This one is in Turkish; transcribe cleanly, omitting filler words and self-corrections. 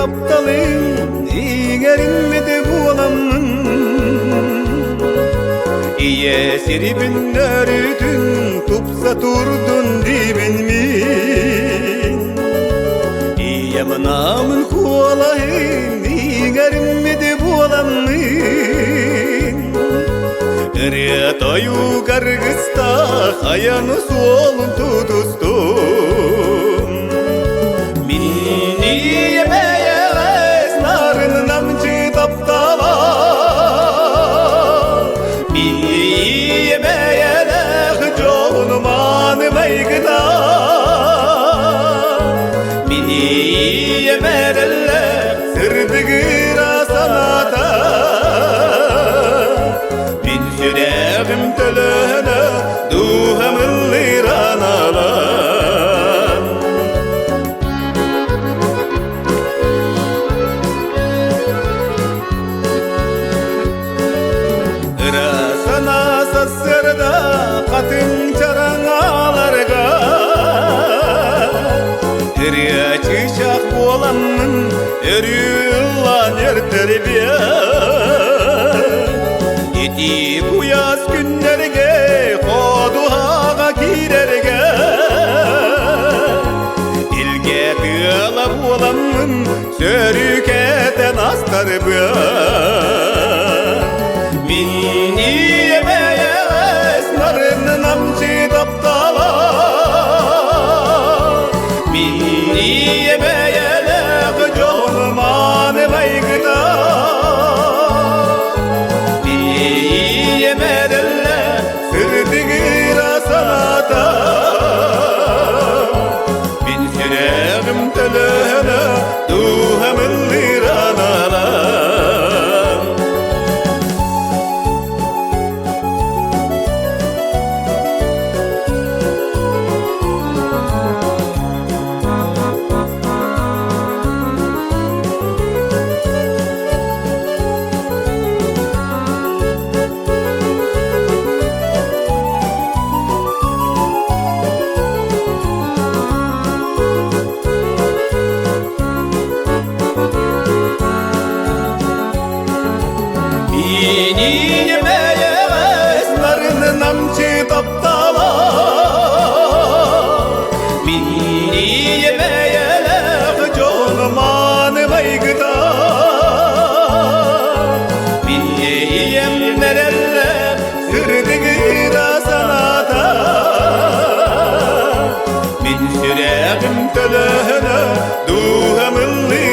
taptalın İğerinmedi bu alamın İye siribin nörüdün Tupsa turdun dibin min İye mınamın kualayın İğerinmedi bu alamın Riyatoyu gargısta Hayanı solun tutustum Minni yemeyez narın namcı taptala Minni yemeyelek çoğunumanı maygıda Minni yemerellek sırdıgıra sanata Min süregim tölöne duhamılliran alan Rasana sassırda katın çaranalarga Eriye çişak bolamın eriyulan yer terbiye Yedi bu yaz günlerge koduhaga girerge Dilge kıyala bolamın sörüketen astar bı Minni yemeyez narın namcı taptala Minni yemeyelek çoğunumanı maygıda Minni yemerelle sırdıgıra sanata Min süregim tölöne duhamılliran alan Minni yemeyez narın namcı taptala Minni yemeyelek çoğunumanı maygıda Minni yemlerelle sırdıgıra sanata Min süregim tölöne duhamılli